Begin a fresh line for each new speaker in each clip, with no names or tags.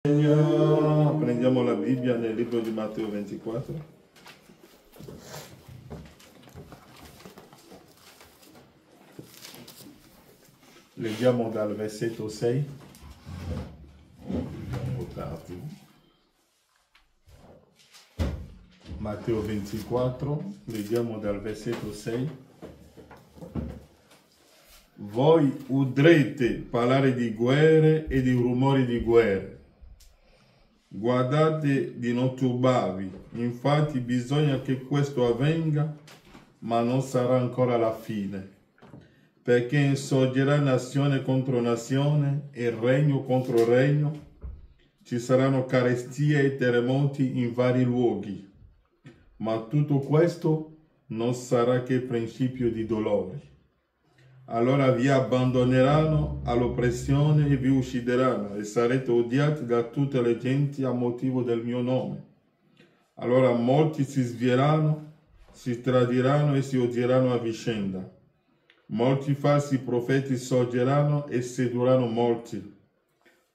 Prendiamo la Bibbia nel libro di Matteo 24. Leggiamo dal versetto 6. Un po' tardi. Matteo 24, leggiamo dal versetto 6. Voi udrete parlare di guerre e di rumori di guerre. Guardate di non turbarvi, infatti bisogna che questo avvenga, ma non sarà ancora la fine, perché insorgerà nazione contro nazione e regno contro regno, ci saranno carestie e terremoti in vari luoghi, ma tutto questo non sarà che principio di dolori. Allora vi abbandoneranno all'oppressione e vi uccideranno e sarete odiati da tutte le genti a motivo del mio nome. Allora molti si svieranno, si tradiranno e si odieranno a vicenda. Molti falsi profeti sorgeranno e sedurranno molti.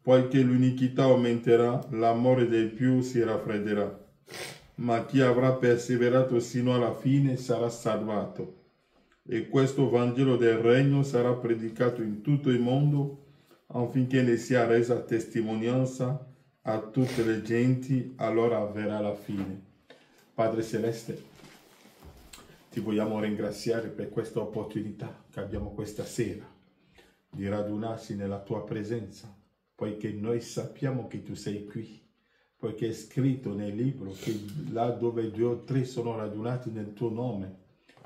Poiché l'iniquità aumenterà, l'amore dei più si raffredderà. Ma chi avrà perseverato sino alla fine sarà salvato. E questo Vangelo del Regno sarà predicato in tutto il mondo affinché ne sia resa testimonianza a tutte le genti, allora avverrà la fine. Padre Celeste, ti vogliamo ringraziare per questa opportunità che abbiamo questa sera di radunarci nella tua presenza, poiché noi sappiamo che tu sei qui, poiché è scritto nel libro che là dove 2 o 3 sono radunati nel tuo nome,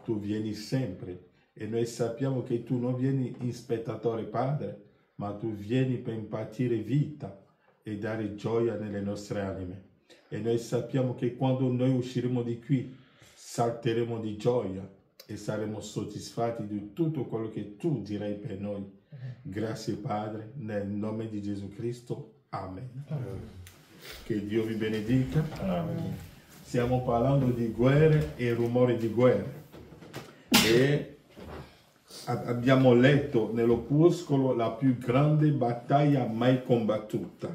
tu vieni sempre, e noi sappiamo che tu non vieni in spettatore, Padre, ma tu vieni per impartire vita e dare gioia nelle nostre anime. E noi sappiamo che quando noi usciremo di qui, salteremo di gioia e saremo soddisfatti di tutto quello che tu direi per noi. Grazie, Padre, nel nome di Gesù Cristo. Amen. Che Dio vi benedica. Amen. Stiamo parlando di guerre e rumori di guerre. E abbiamo letto nell'opuscolo la più grande battaglia mai combattuta.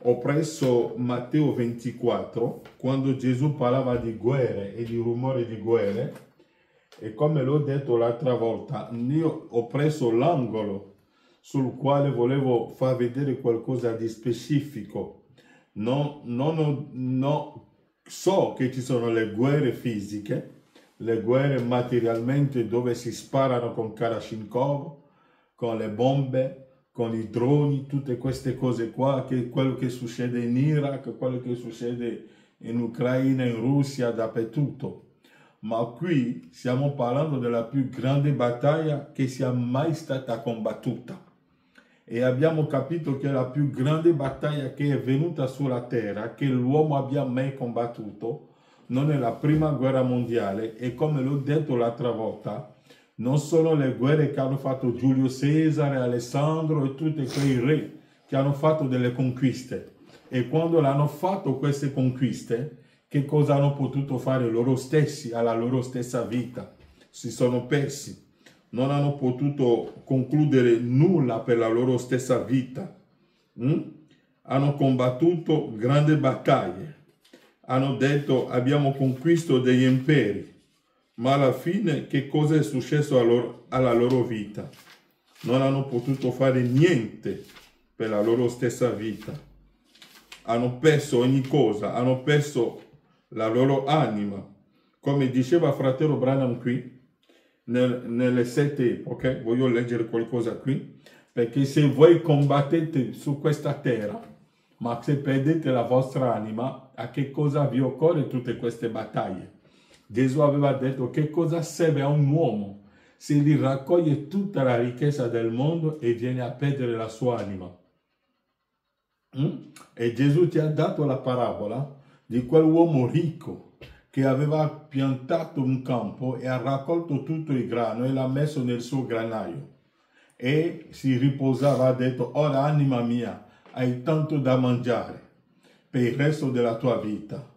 Ho preso Matteo 24, quando Gesù parlava di guerre e di rumori di guerre, e come l'ho detto l'altra volta, io ho preso l'angolo sul quale volevo far vedere qualcosa di specifico. So che ci sono le guerre fisiche, le guerre materialmente dove si sparano con Kalashnikov, con le bombe, con i droni, tutte queste cose qua, che quello che succede in Iraq, quello che succede in Ucraina, in Russia, dappertutto. Ma qui stiamo parlando della più grande battaglia che sia mai stata combattuta. E abbiamo capito che la più grande battaglia che è venuta sulla terra, che l'uomo abbia mai combattuto, non è la prima guerra mondiale, e come l'ho detto l'altra volta, non sono le guerre che hanno fatto Giulio Cesare, Alessandro e tutti quei re che hanno fatto delle conquiste. E quando l'hanno fatto queste conquiste, che cosa hanno potuto fare loro stessi alla loro stessa vita? Si sono persi, non hanno potuto concludere nulla per la loro stessa vita. Hanno combattuto grandi battaglie. Hanno detto abbiamo conquistato degli imperi, ma alla fine che cosa è successo alla loro vita? Non hanno potuto fare niente per la loro stessa vita. Hanno perso ogni cosa, hanno perso la loro anima. Come diceva fratello Branham qui, nelle 7 epoche, voglio leggere qualcosa qui, perché se voi combattete su questa terra, ma se perdete la vostra anima, a che cosa vi occorre tutte queste battaglie? Gesù aveva detto che cosa serve a un uomo se gli raccoglie tutta la ricchezza del mondo e viene a perdere la sua anima. E Gesù ti ha dato la parabola di quell'uomo ricco che aveva piantato un campo e ha raccolto tutto il grano e l'ha messo nel suo granaio. E si riposava, ha detto, ora anima mia, hai tanto da mangiare per il resto della tua vita.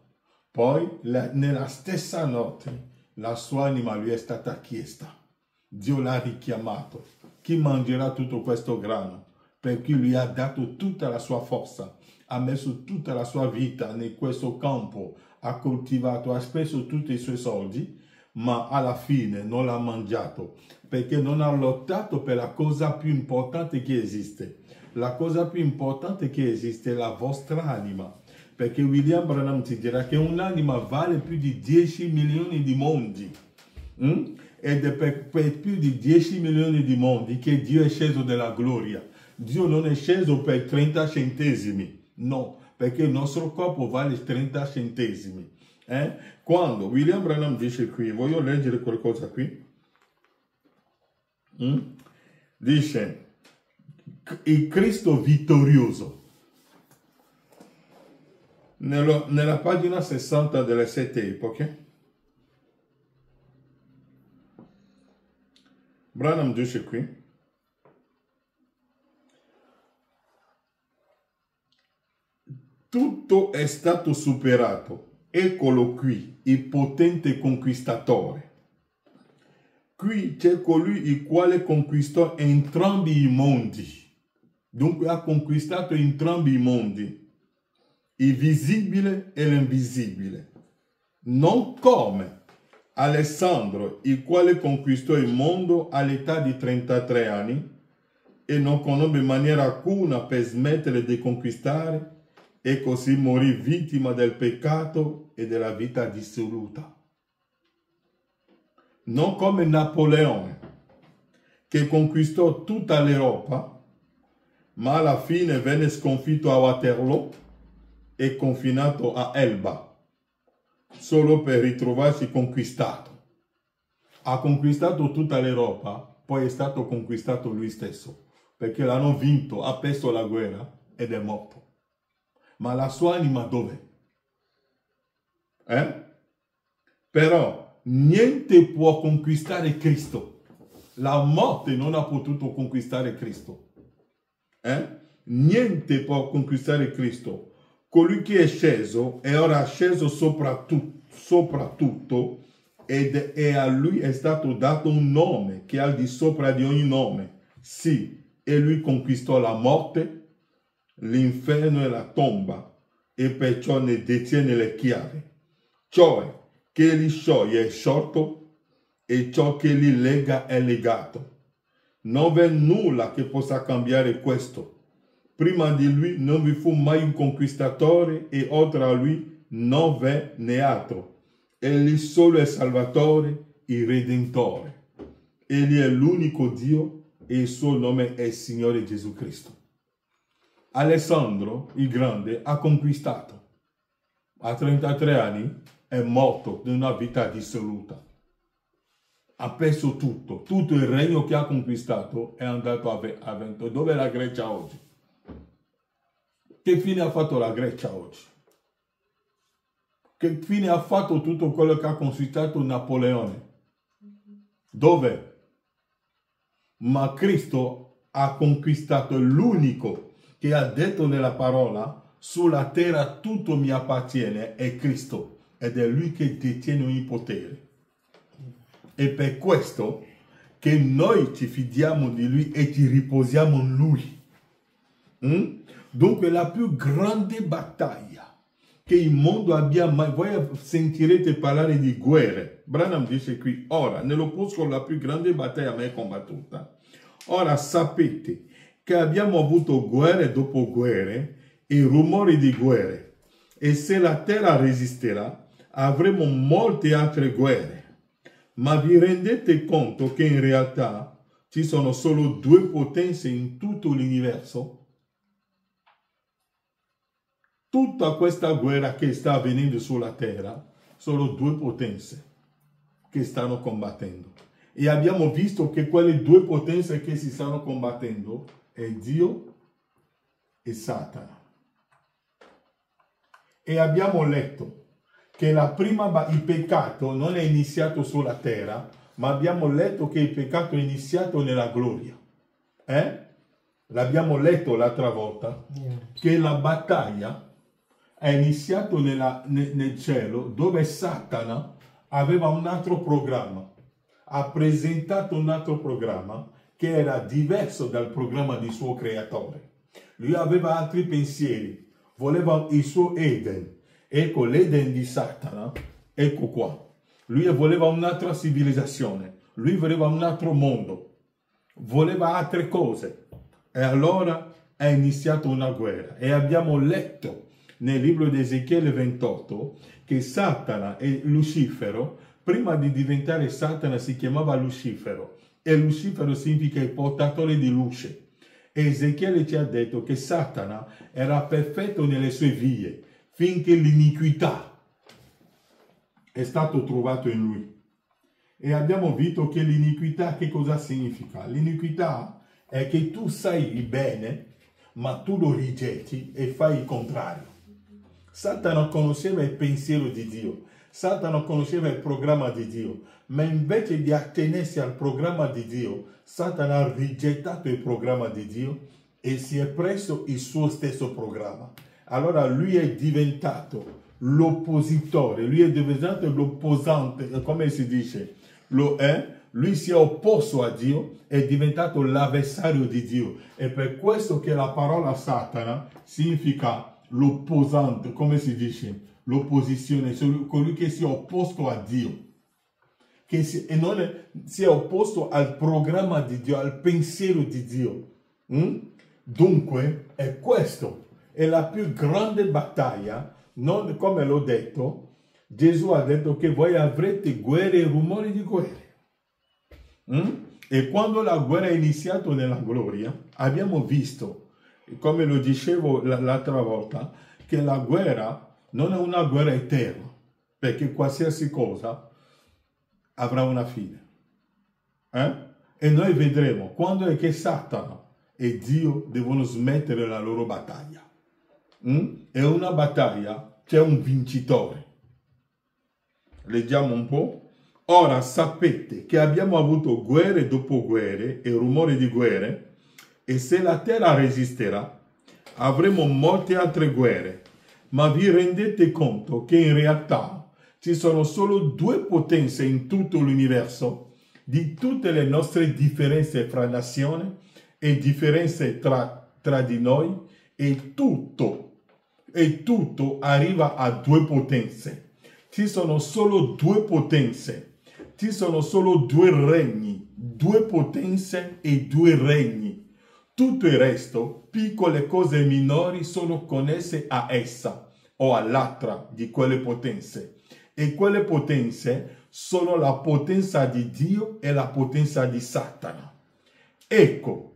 Poi, nella stessa notte, la sua anima lui è stata chiesta. Dio l'ha richiamato. Chi mangerà tutto questo grano? per cui lui ha dato tutta la sua forza, ha messo tutta la sua vita in questo campo, ha coltivato, ha speso tutti i suoi soldi, ma alla fine non l'ha mangiato, perché non ha lottato per la cosa più importante che esiste. La cosa più importante che esiste è la vostra anima, perché William Branham ti dirà che un'anima vale più di 10 milioni di mondi. Ed è per più di 10 milioni di mondi che Dio è sceso della gloria. Dio non è sceso per 30 centesimi, no, perché il nostro corpo vale 30 centesimi. Quando William Branham dice qui, voglio leggere qualcosa qui, dice, il Cristo vittorioso, nella pagina 60 delle 7 epoche, Branham dice qui, tutto è stato superato. Eccolo qui, il potente conquistatore. Qui c'è colui il quale conquistò entrambi i mondi. Dunque ha conquistato entrambi i mondi, il visibile e l'invisibile. Non come Alessandro, il quale conquistò il mondo all'età di 33 anni e non conobbe in maniera alcuna per smettere di conquistare, e così morì vittima del peccato e della vita dissoluta. Non come Napoleone, che conquistò tutta l'Europa, ma alla fine venne sconfitto a Waterloo e confinato a Elba, solo per ritrovarsi conquistato. Ha conquistato tutta l'Europa, poi è stato conquistato lui stesso, perché l'hanno vinto, ha perso la guerra ed è morto. Ma la sua anima dov'è? Però niente può conquistare Cristo. La morte non ha potuto conquistare Cristo. Niente può conquistare Cristo. Colui che è sceso è ora sceso sopra tutto e a lui è stato dato un nome che è al di sopra di ogni nome. Sì, e lui conquistò la morte, l'inferno e la tomba, e perciò ne detiene le chiavi. Cioè che li scioglie è sciolto e ciò che li lega è legato. Non v'è nulla che possa cambiare questo. Prima di lui non vi fu mai un conquistatore e oltre a lui non v'è né altro. Egli solo è Salvatore, il Redentore. Egli è l'unico Dio e il suo nome è Signore Gesù Cristo. Alessandro il Grande ha conquistato. A 33 anni è morto in una vita dissoluta. Ha perso tutto. Tutto il regno che ha conquistato è andato a vento. Dove è la Grecia oggi? Che fine ha fatto la Grecia oggi? Che fine ha fatto tutto quello che ha conquistato Napoleone? Dove? Ma Cristo ha conquistato l'unico che ha detto nella parola, sulla terra tutto mi appartiene, è Cristo, ed è lui che detiene ogni potere. E per questo che noi ci fidiamo di lui e ci riposiamo in lui. Dunque la più grande battaglia che il mondo abbia mai... Voi sentirete parlare di guerre. Branham dice qui, ora, nell'opposto la più grande battaglia mai combattuta. Ora sapete che abbiamo avuto guerre dopo guerre e rumori di guerre. E se la terra resisterà, avremo molte altre guerre. Ma vi rendete conto che in realtà ci sono solo due potenze in tutto l'universo? Tutta questa guerra che sta avvenendo sulla terra, sono due potenze che stanno combattendo. E abbiamo visto che quelle due potenze che si stanno combattendo è Dio e Satana. E abbiamo letto che il peccato non è iniziato sulla terra, ma abbiamo letto che il peccato è iniziato nella gloria. L'abbiamo letto l'altra volta, che la battaglia è iniziata nel cielo, dove Satana aveva un altro programma. Ha presentato un altro programma che era diverso dal programma di suo creatore. Lui aveva altri pensieri, voleva il suo Eden. Ecco l'Eden di Satana, ecco qua. Lui voleva un'altra civilizzazione, lui voleva un altro mondo, voleva altre cose. E allora è iniziata una guerra. E abbiamo letto nel libro di Ezechiele 28 che Satana e Lucifero, prima di diventare Satana, si chiamava Lucifero. E Lucifero significa il portatore di luce. E Ezechiele ci ha detto che Satana era perfetto nelle sue vie, finché l'iniquità è stato trovato in lui. E abbiamo visto che l'iniquità che cosa significa? L'iniquità è che tu sai il bene, ma tu lo rigetti e fai il contrario. Satana conosceva il pensiero di Dio, Satana conosceva il programma di Dio, ma invece di attenersi al programma di Dio, Satana ha rigettato il programma di Dio e si è preso il suo stesso programma. Allora lui è diventato l'oppositore, lui è diventato l'opposante, come si dice? Lui si è opposto a Dio, è diventato l'avversario di Dio. E per questo che la parola Satana significa l'opposante, come si dice? L'opposizione, colui che si è opposto a Dio. E non si è opposto al programma di Dio, al pensiero di Dio. Dunque, è questo. È la più grande battaglia. Non, come l'ho detto, Gesù ha detto che voi avrete guerre e rumori di guerre. E quando la guerra è iniziata nella gloria, abbiamo visto, come lo dicevo l'altra volta, che la guerra non è una guerra eterna, perché qualsiasi cosa avrà una fine. E noi vedremo quando è che Satana e Dio devono smettere la loro battaglia. È una battaglia, c'è un vincitore. Leggiamo un po'. Ora sapete che abbiamo avuto guerre dopo guerre e rumori di guerre, e se la terra resisterà, avremo molte altre guerre. Ma vi rendete conto che in realtà ci sono solo due potenze in tutto l'universo, di tutte le nostre differenze fra nazioni e differenze tra di noi, e tutto arriva a due potenze. Ci sono solo due potenze. Ci sono solo due regni, due potenze e due regni. Tutto il resto, piccole cose minori, sono connesse a essa o all'altra di quelle potenze. E quelle potenze sono la potenza di Dio e la potenza di Satana. Ecco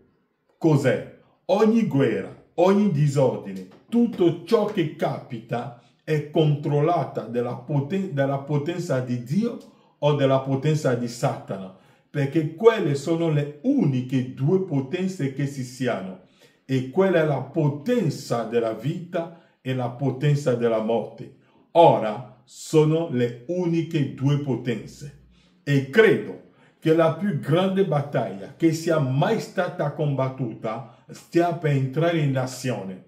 cos'è. Ogni guerra, ogni disordine, tutto ciò che capita è controllata dalla potenza di Dio o della potenza di Satana, perché quelle sono le uniche due potenze che si siano, e quella è la potenza della vita e la potenza della morte. Ora sono le uniche due potenze, e credo che la più grande battaglia che sia mai stata combattuta stia per entrare in azione.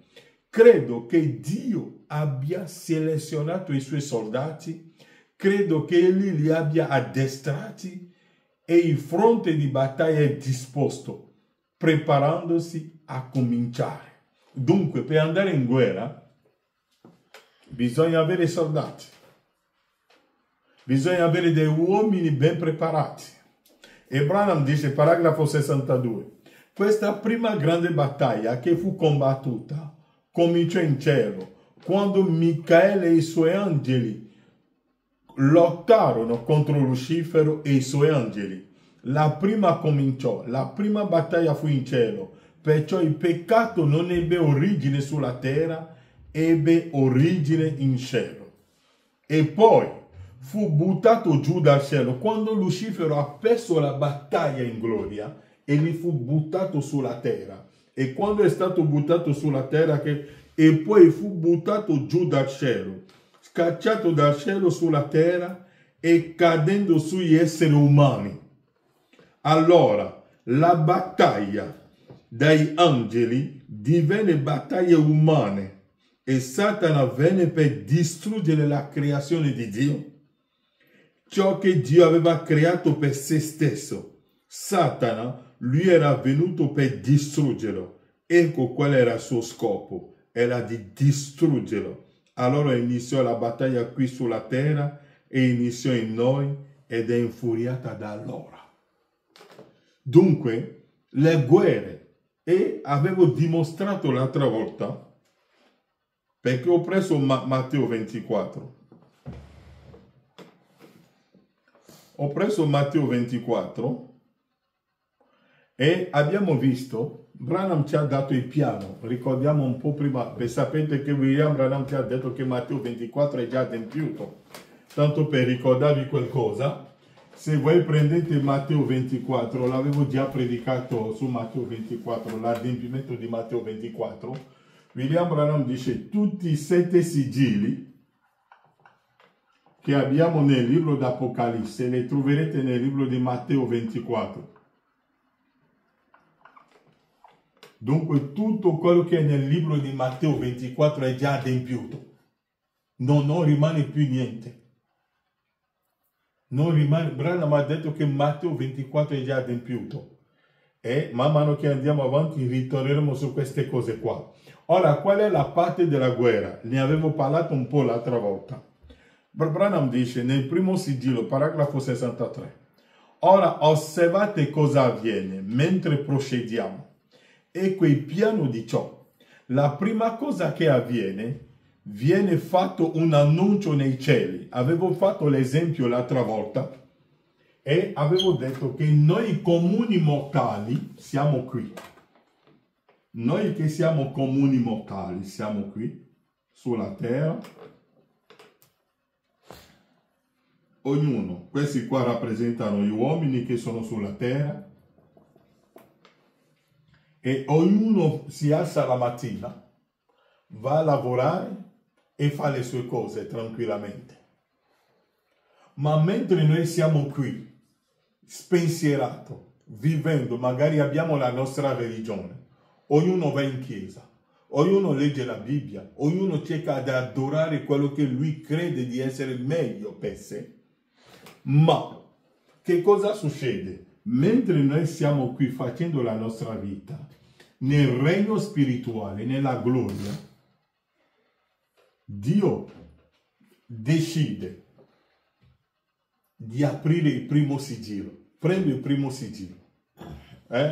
Credo che Dio abbia selezionato i suoi soldati, credo che Egli li abbia addestrati e il fronte di battaglia è disposto, preparandosi a cominciare. Dunque, per andare in guerra bisogna avere soldati, bisogna avere dei uomini ben preparati. E Branham dice, paragrafo 62, questa prima grande battaglia che fu combattuta cominciò in cielo, quando Michaele e i suoi angeli lottarono contro Lucifero e i suoi angeli. La prima cominciò, la prima battaglia fu in cielo, perciò il peccato non ebbe origine sulla terra, ebbe origine in cielo. E poi fu buttato giù dal cielo, quando Lucifero ha perso la battaglia in gloria, egli fu buttato sulla terra. E quando è stato buttato sulla terra, e poi fu buttato giù dal cielo, scacciato dal cielo sulla terra e cadendo sugli esseri umani. Allora la battaglia dai angeli divenne battaglia umane e Satana venne per distruggere la creazione di Dio, ciò che Dio aveva creato per se stesso. Satana lui era venuto per distruggerlo. Ecco qual era il suo scopo, era di distruggerlo. Allora iniziò la battaglia qui sulla terra e iniziò in noi ed è infuriata da allora. Dunque, le guerre, e avevo dimostrato l'altra volta, perché ho preso Matteo 24. Ho preso Matteo 24 e abbiamo visto, Branham ci ha dato il piano, ricordiamo un po' prima, sapete che William Branham ci ha detto che Matteo 24 è già adempiuto, tanto per ricordarvi qualcosa, se voi prendete Matteo 24, l'avevo già predicato su Matteo 24, l'adempimento di Matteo 24, William Branham dice tutti i 7 sigilli che abbiamo nel libro d'Apocalisse, le troverete nel libro di Matteo 24. Dunque tutto quello che è nel libro di Matteo 24 è già adempiuto. Non rimane più niente. Non rimane, Branham ha detto che Matteo 24 è già adempiuto. E man mano che andiamo avanti ritorneremo su queste cose qua. Ora, qual è la parte della guerra? Ne avevo parlato un po' l'altra volta. Branham dice nel primo sigillo, paragrafo 63. Ora osservate cosa avviene mentre procediamo. Ecco il piano di ciò. La prima cosa che avviene, viene fatto un annuncio nei cieli. Avevo fatto l'esempio l'altra volta e avevo detto che noi comuni mortali siamo qui. Noi che siamo comuni mortali siamo qui, sulla terra. Ognuno, questi qua rappresentano gli uomini che sono sulla terra e ognuno si alza la mattina, va a lavorare e fa le sue cose tranquillamente. Ma mentre noi siamo qui, spensierato, vivendo, magari abbiamo la nostra religione, ognuno va in chiesa, ognuno legge la Bibbia, ognuno cerca di adorare quello che lui crede di essere meglio per sé. Ma che cosa succede? Mentre noi siamo qui facendo la nostra vita, nel regno spirituale, nella gloria, Dio decide di aprire il primo sigillo. Prendo il primo sigillo.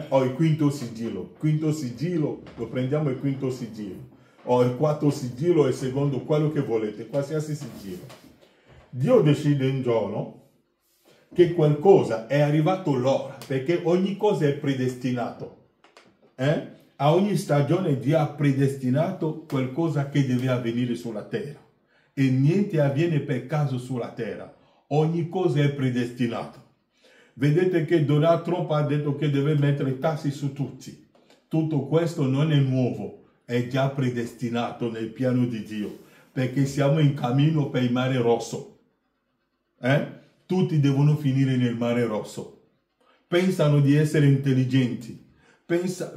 Ho il quinto sigillo. Quinto sigillo, lo prendiamo il quinto sigillo. Ho il quarto sigillo e il secondo, quello che volete, qualsiasi sigillo. Dio decide un giorno che qualcosa è arrivato l'ora, perché ogni cosa è predestinato. A ogni stagione Dio ha predestinato qualcosa che deve avvenire sulla terra. E niente avviene per caso sulla terra. Ogni cosa è predestinato. Vedete che Donald Trump ha detto che deve mettere tasse su tutti. Tutto questo non è nuovo, è già predestinato nel piano di Dio, perché siamo in cammino per il Mare Rosso. Tutti devono finire nel Mare Rosso. Pensano di essere intelligenti.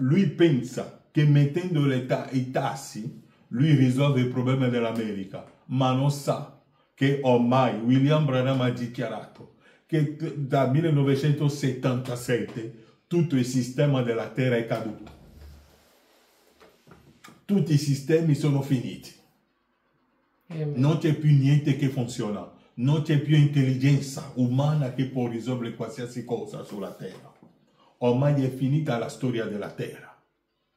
Lui pensa che mettendo i tassi, lui risolve il problema dell'America, ma non sa che ormai William Branham ha dichiarato che da 1977 tutto il sistema della Terra è caduto. Tutti i sistemi sono finiti. Non c'è più niente che funziona. Non c'è più intelligenza umana che può risolvere qualsiasi cosa sulla Terra. Ormai è finita la storia della Terra.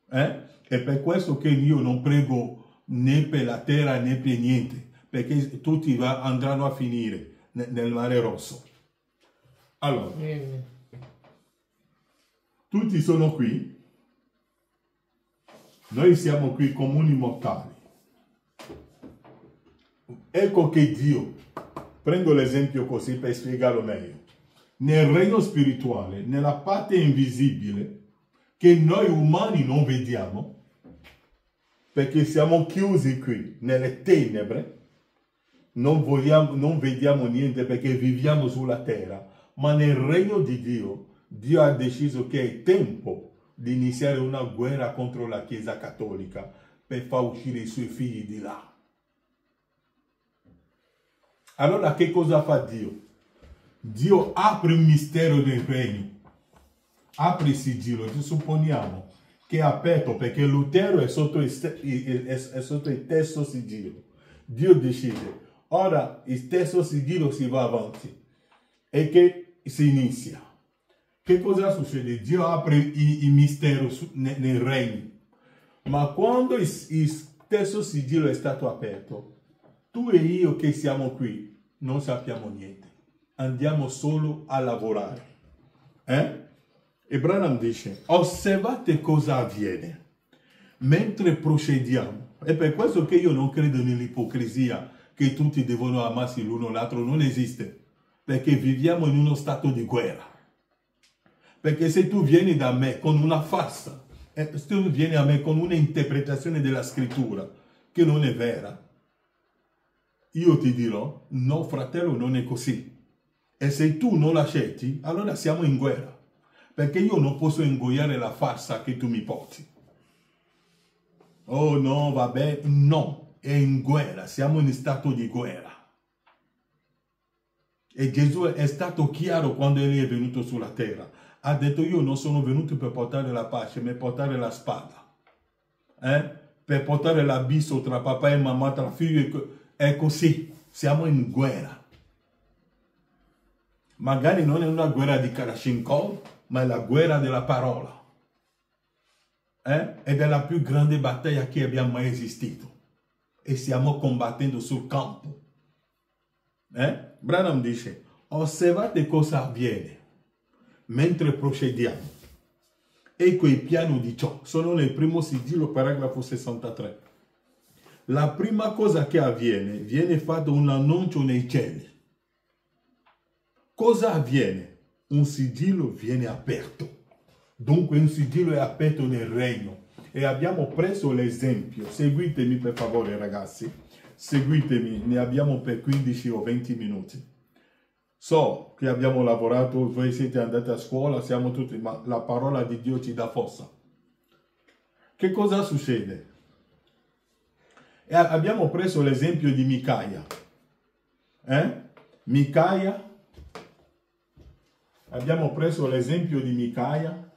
È per questo che io non prego né per la Terra né per niente, perché tutti andranno a finire nel Mare Rosso. Allora, tutti sono qui. Noi siamo qui comuni mortali. Ecco che Dio, prendo l'esempio così per spiegarlo meglio, nel regno spirituale, nella parte invisibile, che noi umani non vediamo, perché siamo chiusi qui, nelle tenebre, non vediamo niente perché viviamo sulla terra, ma nel regno di Dio, Dio ha deciso che è tempo di iniziare una guerra contro la Chiesa Cattolica per far uscire i suoi figli di là. Allora che cosa fa Dio? Dio apre il mistero del regno. apre il sigillo, supponiamo che è aperto perché Lutero è sotto il stesso sigillo. Dio decide, ora il stesso sigillo si va avanti e che si inizia. Che cosa succede? Dio apre il mistero nel regno. Ma quando il stesso sigillo è stato aperto, tu e io che siamo qui non sappiamo niente. Andiamo solo a lavorare. E Branham dice, osservate cosa avviene mentre procediamo. È per questo che io non credo nell'ipocrisia che tutti devono amarsi l'uno l'altro. Non esiste. Perché viviamo in uno stato di guerra. Perché se tu vieni da me con una farsa, se tu vieni a me con un'interpretazione della scrittura che non è vera, io ti dirò, no fratello, non è così. E se tu non l'accetti, allora siamo in guerra. Perché io non posso ingoiare la farsa che tu mi porti. Oh no, vabbè, no, è in guerra, siamo in stato di guerra. E Gesù è stato chiaro quando egli è venuto sulla terra. Ha detto, io non sono venuto per portare la pace, ma per portare la spada. Per portare l'abisso tra papà e mamma, tra figlio. È così, siamo in guerra. Magari non è una guerra di Kalashnikov, ma è la guerra della parola. Ed è la più grande battaglia che abbia mai esistito. E stiamo combattendo sul campo. Branham dice, osservate cosa avviene mentre procediamo. Ecco il piano di ciò. Sono nel primo sigillo, paragrafo 63. La prima cosa che avviene, viene fatto un annuncio nei cieli. Cosa avviene? Un sigillo viene aperto. Dunque un sigillo è aperto nel regno. E abbiamo preso l'esempio. Seguitemi per favore ragazzi. Seguitemi, ne abbiamo per 15 o 20 minuti. So che abbiamo lavorato, voi siete andati a scuola, siamo tutti, ma la parola di Dio ci dà forza. Che cosa succede? E abbiamo preso l'esempio di Micaia. Micaia. Abbiamo preso l'esempio di Micaia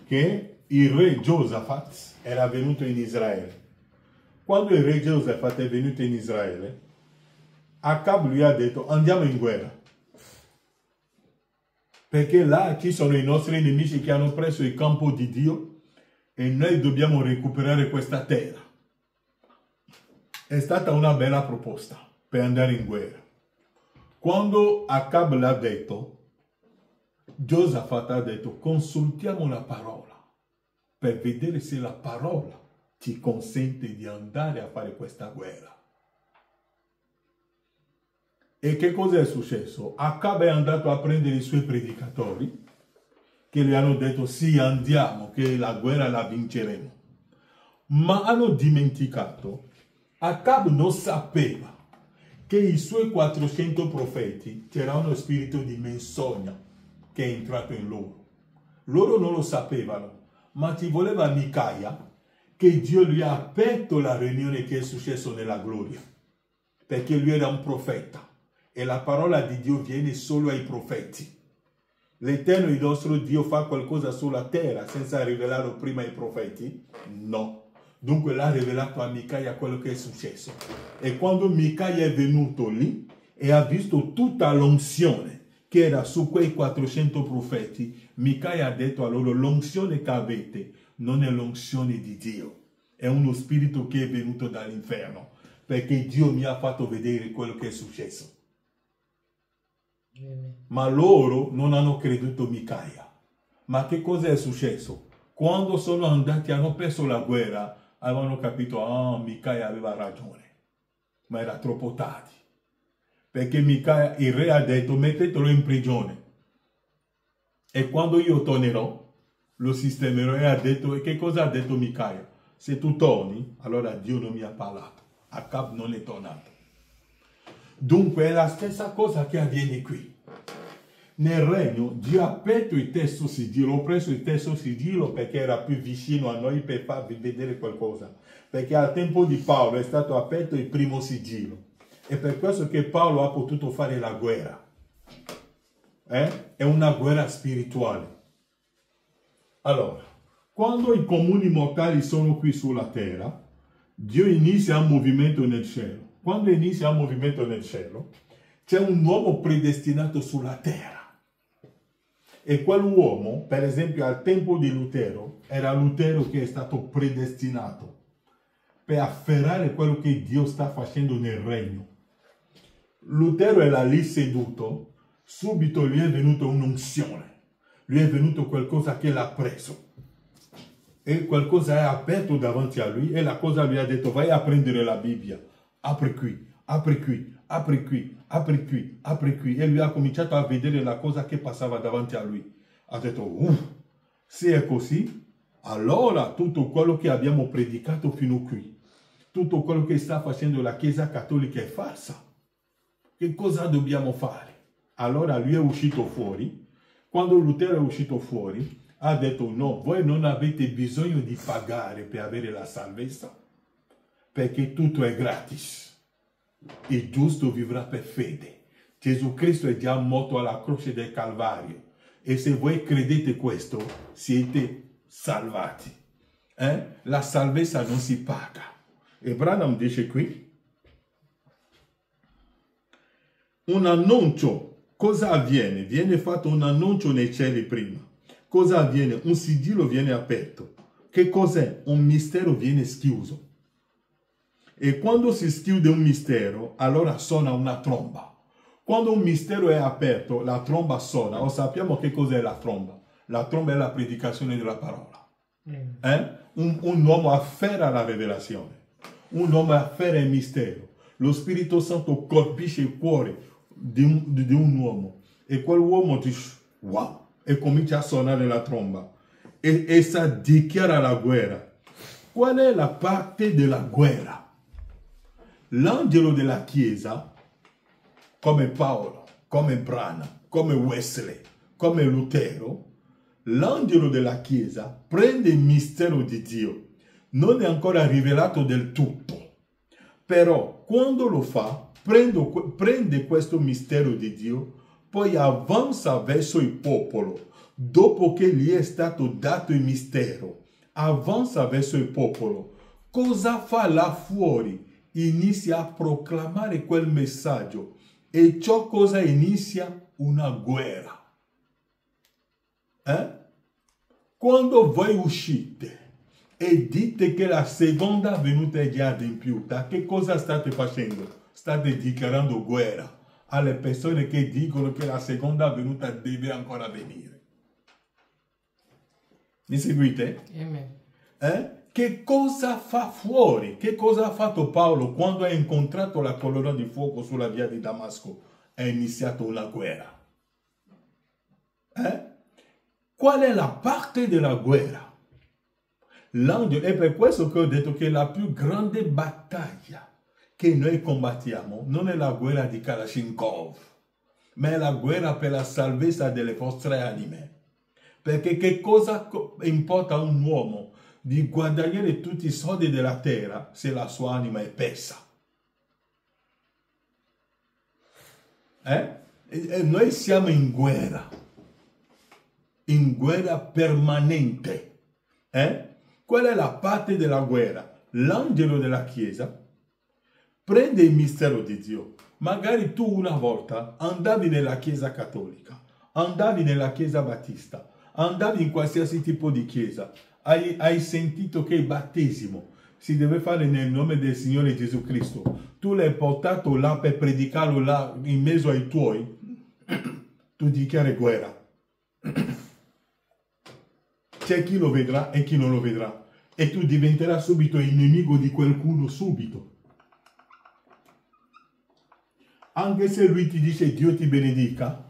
che il re Giosafat era venuto in Israele. Quando il re Giosafat è venuto in Israele, Acab lui ha detto andiamo in guerra. Perché là ci sono i nostri nemici che hanno preso il campo di Dio e noi dobbiamo recuperare questa terra. È stata una bella proposta per andare in guerra. Quando Acab l'ha detto, Giosafat ha detto consultiamo la parola per vedere se la parola ti consente di andare a fare questa guerra. E che cosa è successo? Acab è andato a prendere i suoi predicatori che gli hanno detto sì andiamo che la guerra la vinceremo. Ma hanno dimenticato, Acab non sapeva che i suoi 400 profeti c'era uno spirito di menzogna che è entrato in loro. Loro non lo sapevano, ma ci voleva Micaia che Dio gli ha aperto la riunione che è successo nella gloria, perché lui era un profeta e la parola di Dio viene solo ai profeti. L'Eterno, il nostro Dio, fa qualcosa sulla terra senza rivelarlo prima ai profeti? No. Dunque l'ha rivelato a Micaia quello che è successo. E quando Micaia è venuto lì e ha visto tutta l'unzione che era su quei 400 profeti, Micaia ha detto a loro, l'unzione che avete non è l'unzione di Dio, è uno spirito che è venuto dall'inferno, perché Dio mi ha fatto vedere quello che è successo. Ma loro non hanno creduto Micaia. Ma che cosa è successo? Quando sono andati, hanno perso la guerra, avevano capito, Micaia aveva ragione, ma era troppo tardi. Perché Micaia, il re ha detto, mettetelo in prigione. E quando io tornerò, lo sistemerò. E ha detto, e che cosa ha detto Micaia? Se tu torni, allora Dio non mi ha parlato. Acab non è tornato. Dunque è la stessa cosa che avviene qui. Nel regno, Dio ha aperto il terzo sigillo. Ho preso il terzo sigillo perché era più vicino a noi per farvi vedere qualcosa. Perché al tempo di Paolo è stato aperto il primo sigillo. È per questo che Paolo ha potuto fare la guerra. È una guerra spirituale. Allora, quando i comuni mortali sono qui sulla terra, Dio inizia un movimento nel cielo. Quando inizia un movimento nel cielo, c'è un uomo predestinato sulla terra. E quell'uomo, per esempio, al tempo di Lutero, era Lutero che è stato predestinato per afferrare quello che Dio sta facendo nel regno. Lutero era lì seduto, subito gli è venuta un'unzione, gli è venuto qualcosa che l'ha preso. E qualcosa è aperto davanti a lui e la cosa lui ha detto: vai a prendere la Bibbia, apri qui, apri qui, apri qui, apri qui, apri qui. E lui ha cominciato a vedere la cosa che passava davanti a lui. Ha detto: se è così, allora tutto quello che abbiamo predicato fino qui, tutto quello che sta facendo la Chiesa Cattolica è falsa. Che cosa dobbiamo fare? Allora lui è uscito fuori. Quando Lutero è uscito fuori, ha detto: no, voi non avete bisogno di pagare per avere la salvezza, perché tutto è gratis. Il giusto vivrà per fede. Gesù Cristo è già morto alla croce del Calvario. E se voi credete questo, siete salvati. La salvezza non si paga. E Branham dice qui: un annuncio. Cosa avviene? Viene fatto un annuncio nei cieli prima. Cosa avviene? Un sigillo viene aperto. Che cos'è? Un mistero viene schiuso. E quando si schiude un mistero, allora suona una tromba. Quando un mistero è aperto, la tromba suona. O sappiamo che cos'è la tromba. La tromba è la predicazione della parola. Un uomo afferra la rivelazione. Un uomo afferra il mistero. Lo Spirito Santo colpisce il cuore di un uomo. E quell'uomo dice: wow! E comincia a suonare la tromba. E ça dichiara la guerra. Qual è la parte della guerra? L'angelo della Chiesa, come Paolo, come Branham, come Wesley, come Lutero, l'angelo della Chiesa prende il mistero di Dio. Non è ancora rivelato del tutto. Però quando lo fa, prende questo mistero di Dio, poi avanza verso il popolo. Dopo che gli è stato dato il mistero, avanza verso il popolo. Cosa fa là fuori? Inizia a proclamare quel messaggio. E ciò cosa inizia? Una guerra. Quando voi uscite e dite che la seconda venuta è già adempiuta, che cosa state facendo? State dichiarando guerra alle persone che dicono che la seconda venuta deve ancora venire. Mi seguite? Amen. Che cosa fa fuori? Che cosa ha fatto Paolo quando ha incontrato la colonna di fuoco sulla via di Damasco? È iniziata una guerra. Qual è la parte della guerra? L'angelo, è per questo che ho detto che la più grande battaglia che noi combattiamo non è la guerra di Kalashnikov, ma è la guerra per la salvezza delle vostre anime. Perché che cosa importa a un uomo di guadagnare tutti i soldi della terra se la sua anima è persa? E noi siamo in guerra permanente. Qual è la parte della guerra? L'angelo della Chiesa prende il mistero di Dio. Magari tu una volta andavi nella Chiesa cattolica, andavi nella Chiesa battista, andavi in qualsiasi tipo di chiesa, hai sentito che il battesimo si deve fare nel nome del Signore Gesù Cristo. Tu l'hai portato là per predicarlo là in mezzo ai tuoi, tu dichiari guerra. C'è chi lo vedrà e chi non lo vedrà. E tu diventerai subito il nemico di qualcuno, subito. Anche se lui ti dice Dio ti benedica,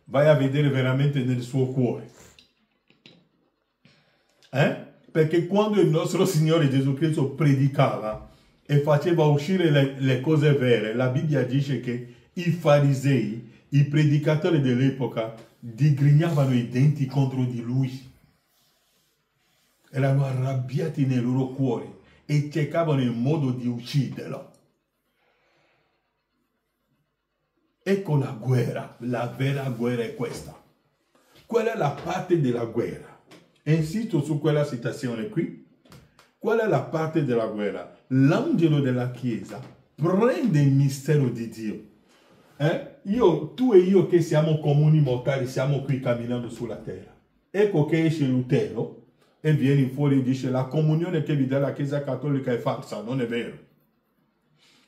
vai a vedere veramente nel suo cuore. Perché quando il nostro Signore Gesù Cristo predicava e faceva uscire le cose vere, la Bibbia dice che i farisei, i predicatori dell'epoca, digrignavano i denti contro di lui. Erano arrabbiati nei loro cuori e cercavano il modo di ucciderlo. Ecco la guerra, la vera guerra è questa. Qual è la parte della guerra? insisto su quella citazione qui. Qual è la parte della guerra? L'angelo della Chiesa prende il mistero di Dio. Tu e io che siamo comuni mortali, siamo qui camminando sulla terra. Ecco che esce Lutero e viene fuori e dice: la comunione che vi dà la Chiesa Cattolica è falsa, non è vero.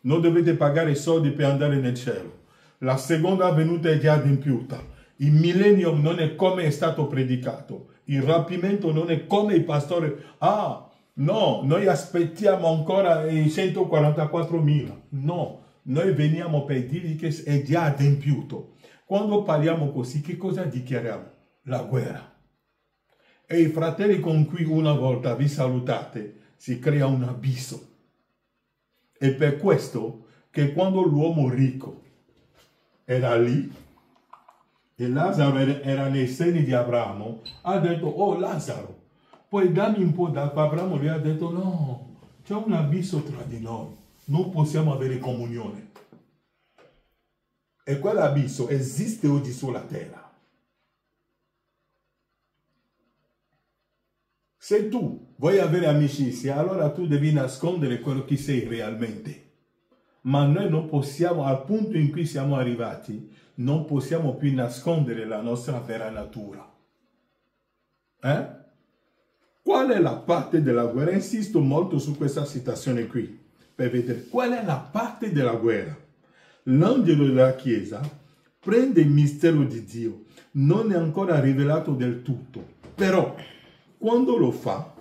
Non dovete pagare soldi per andare nel cielo. La seconda venuta è già adempiuta. Il millennium non è come è stato predicato. Il rapimento non è come i pastori. Ah, no, noi aspettiamo ancora i 144.000. No, noi veniamo per dirgli che è già adempiuto. Quando parliamo così, che cosa dichiariamo? La guerra. E i fratelli con cui una volta vi salutate, si crea un abisso. E per questo che quando l'uomo ricco era lì, e Lazzaro era nei seni di Abramo, ha detto: oh Lazzaro, puoi darmi un po' d'acqua? Abramo gli ha detto: no, c'è un abisso tra di noi, non possiamo avere comunione. E quell'abisso esiste oggi sulla terra. Se tu vuoi avere amicizia, allora tu devi nascondere quello che sei realmente. Ma noi non possiamo, al punto in cui siamo arrivati, non possiamo più nascondere la nostra vera natura. Qual è la parte della guerra? Insisto molto su questa citazione qui, per vedere qual è la parte della guerra. L'angelo della Chiesa prende il mistero di Dio, non è ancora rivelato del tutto, però quando lo fa,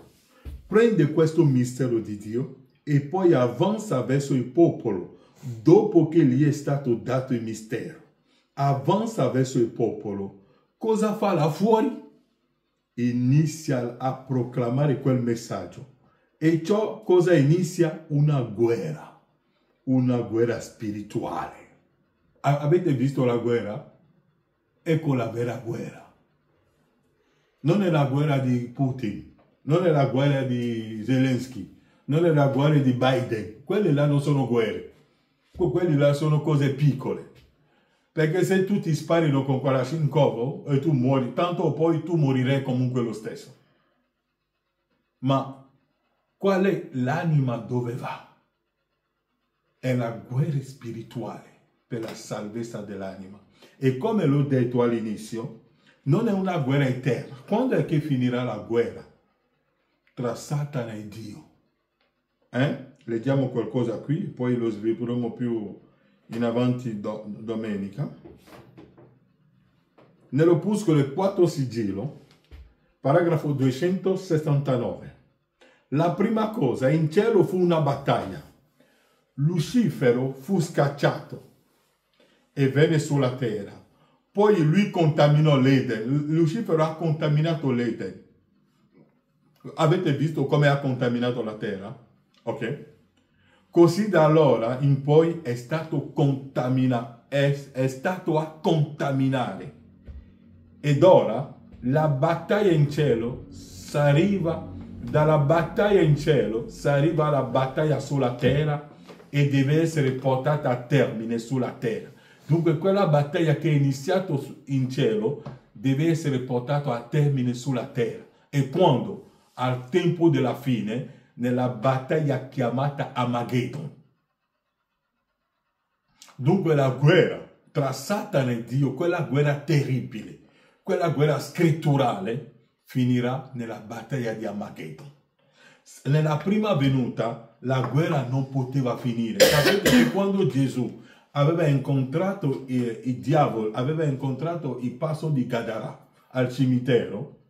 prende questo mistero di Dio e poi avanza verso il popolo, dopo che gli è stato dato il mistero. Avanza verso il popolo. Cosa fa là fuori? Inizia a proclamare quel messaggio. E ciò cosa inizia? Una guerra spirituale. Avete visto la guerra? Ecco la vera guerra. Non è la guerra di Putin, non è la guerra di Zelensky, non è la guerra di Biden. Quelle là non sono guerre. Quelle là sono cose piccole. Perché se tu ti sparino con Kalashnikov e tu muori, tanto poi tu morirai comunque lo stesso. Ma qual è l'anima dove va? È la guerra spirituale per la salvezza dell'anima. E come l'ho detto all'inizio, non è una guerra eterna. Quando è che finirà la guerra tra Satana e Dio? Leggiamo qualcosa qui, poi lo svilupperemo più in avanti domenica. Nell'opuscolo 4 sigillo, paragrafo 269. La prima cosa, in cielo fu una battaglia. Lucifero fu scacciato e venne sulla terra. Poi lui contaminò l'Eden. Lucifero ha contaminato l'Eden. Avete visto come ha contaminato la terra? Ok? Così da allora in poi è stato stato a contaminare. Ed ora la battaglia in cielo s'arriva, dalla battaglia in cielo s'arriva alla battaglia sulla terra e deve essere portata a termine sulla terra. Dunque quella battaglia che è iniziata in cielo deve essere portata a termine sulla terra. E quando? Al tempo della fine, nella battaglia chiamata Armageddon. Dunque la guerra tra Satana e Dio, quella guerra terribile, quella guerra scritturale, finirà nella battaglia di Armageddon. Nella prima venuta la guerra non poteva finire. Sapete che quando Gesù aveva incontrato il diavolo, aveva incontrato il passo di Gadara al cimitero,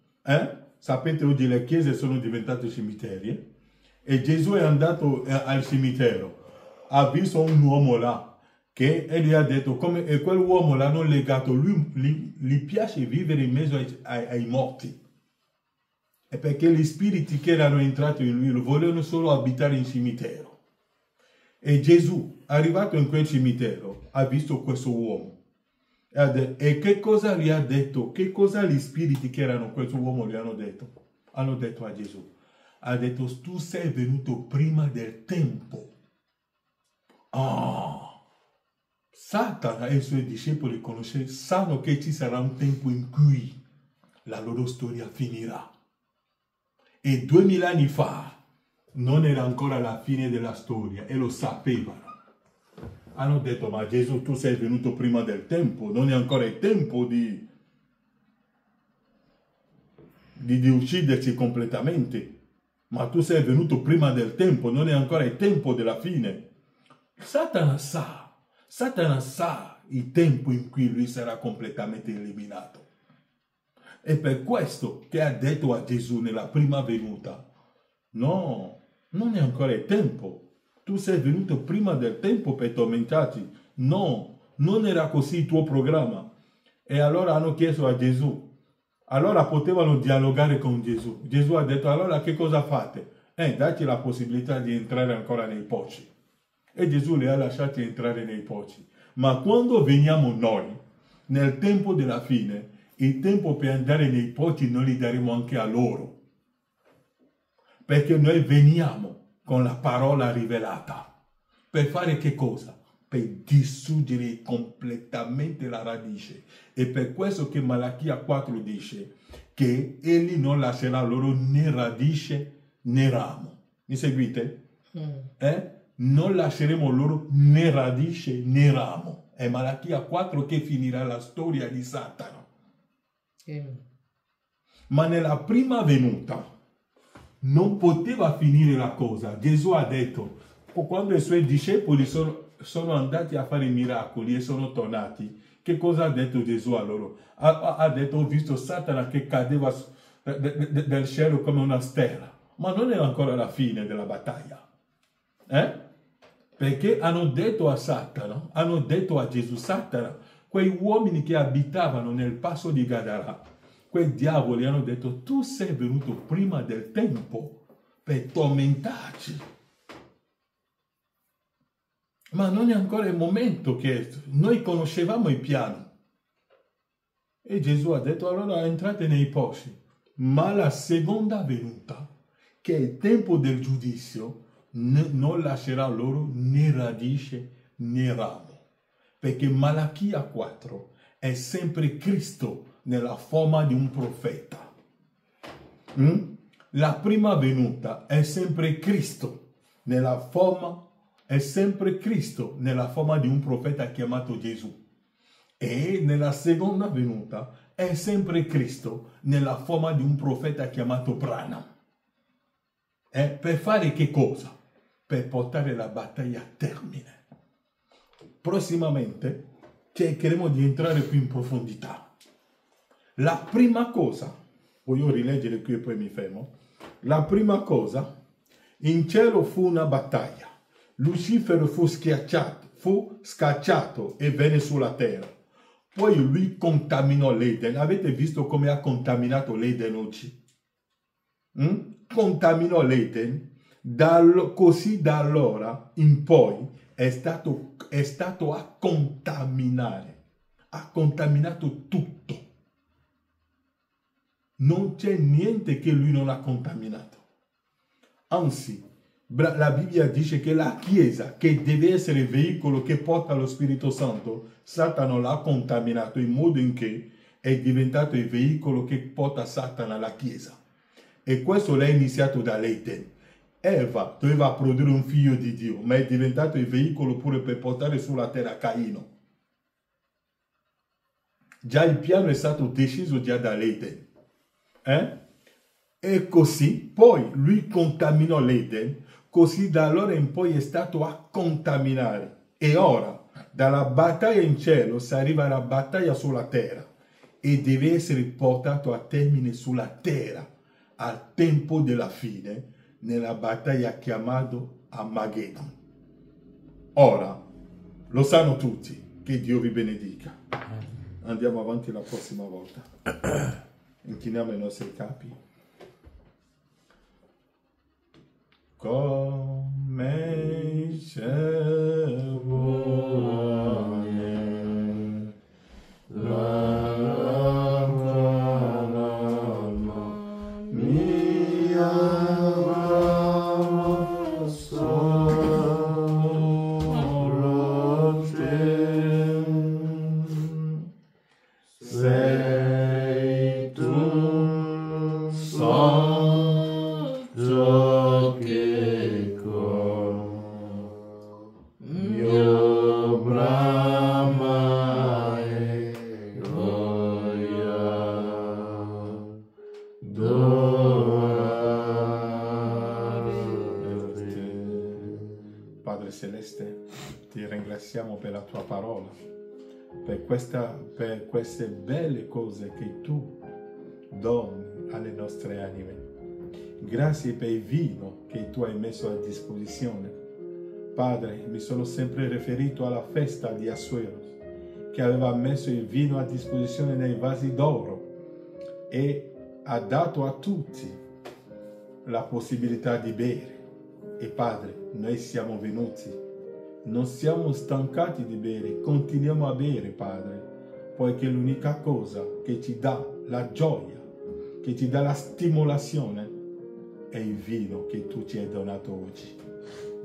sapete oggi le chiese sono diventate cimiteri, e Gesù è andato al cimitero, ha visto un uomo là, che e gli ha detto, e quell'uomo l'hanno legato, gli piace vivere in mezzo ai morti. E perché gli spiriti che erano entrati in lui volevano solo abitare in cimitero. E Gesù, arrivato in quel cimitero, ha visto questo uomo. E che cosa gli ha detto? Che cosa gli spiriti che erano questo uomo gli hanno detto? Hanno detto a Gesù. Ha detto, tu sei venuto prima del tempo. Satana e i suoi discepoli sanno che ci sarà un tempo in cui la loro storia finirà. E 2000 anni fa non era ancora la fine della storia e lo sapevano. Hanno detto, ma Gesù, tu sei venuto prima del tempo, non è ancora il tempo di ucciderci completamente. Ma tu sei venuto prima del tempo, non è ancora il tempo della fine. Satana sa il tempo in cui lui sarà completamente eliminato. È per questo che ha detto a Gesù nella prima venuta, no, non è ancora il tempo. Tu sei venuto prima del tempo per tormentarci. No, non era così il tuo programma. E allora hanno chiesto a Gesù. Allora potevano dialogare con Gesù. Gesù ha detto, allora che cosa fate? Dacci la possibilità di entrare ancora nei porci. E Gesù li ha lasciati entrare nei porci. Ma quando veniamo noi, nel tempo della fine, il tempo per andare nei porci noi li daremo anche a loro. Perché noi veniamo con la parola rivelata. Per fare che cosa? Per distruggere completamente la radice. E per questo che Malachia 4 dice che egli non lascerà loro né radice né ramo. Mi seguite? Non lasceremo loro né radice né ramo. È Malachia 4 che finirà la storia di Satana. Ma nella prima venuta non poteva finire la cosa. Gesù ha detto, quando i suoi discepoli sono andati a fare i miracoli e sono tornati, che cosa ha detto Gesù a loro? Ha detto, ho visto Satana che cadeva dal cielo come una stella. Ma non era ancora la fine della battaglia. Perché hanno detto a Satana, hanno detto a Gesù, Satana, quei uomini che abitavano nel passo di Gadara, quei diavoli hanno detto, tu sei venuto prima del tempo per tormentarci. Ma non è ancora il momento che noi conoscevamo il piano. E Gesù ha detto, allora entrate nei porci. Ma la seconda venuta, che è il tempo del giudizio, non lascerà loro né radice né ramo. Perché Malachia 4 è sempre Cristo nella forma di un profeta. La prima venuta è sempre Cristo nella forma di un profeta chiamato Gesù. E nella seconda venuta è sempre Cristo nella forma di un profeta chiamato Branham. Per fare che cosa? Per portare la battaglia a termine. Prossimamente cercheremo di entrare più in profondità. La prima cosa, voglio rileggere qui e poi mi fermo. La prima cosa, in cielo fu una battaglia. Lucifero fu scacciato e venne sulla terra. Poi lui contaminò l'Eden. Avete visto come ha contaminato l'Eden oggi? Contaminò l'Eden. Così da allora in poi è stato a contaminare. Ha contaminato tutto. Non c'è niente che lui non ha contaminato. Anzi, la Bibbia dice che la Chiesa, che deve essere il veicolo che porta lo Spirito Santo, Satana l'ha contaminato in modo in che è diventato il veicolo che porta Satana alla Chiesa. E questo l'ha iniziato dall'Eden. Eva doveva produrre un figlio di Dio, ma è diventato il veicolo pure per portare sulla terra Caino. Già il piano è stato deciso già dall'Eden. E così, poi lui contaminò l'Eden, così da allora in poi è stato a contaminare. E ora, dalla battaglia in cielo si arriva alla battaglia sulla terra e deve essere portato a termine sulla terra al tempo della fine, nella battaglia chiamata Armageddon. Ora, lo sanno tutti, che Dio vi benedica. Andiamo avanti la prossima volta. Inchiniamo i nostri capi. Come cielo vuole l'alma mia solo te. Sei tu solo Padre, ti ringraziamo per la tua parola, per queste belle cose che tu doni alle nostre anime. Grazie per il vino che tu hai messo a disposizione. Padre, mi sono sempre riferito alla festa di Assuero, che aveva messo il vino a disposizione nei vasi d'oro e ha dato a tutti la possibilità di bere. E Padre, noi siamo venuti, non siamo stancati di bere, continuiamo a bere, Padre, poiché l'unica cosa che ci dà la gioia, che ci dà la stimolazione, è il vino che tu ci hai donato oggi.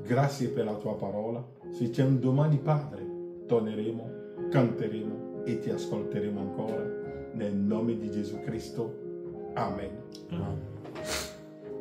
Grazie per la tua parola. Se c'è un domani, Padre, torneremo, canteremo e ti ascolteremo ancora. Nel nome di Gesù Cristo. Amen.
Amen.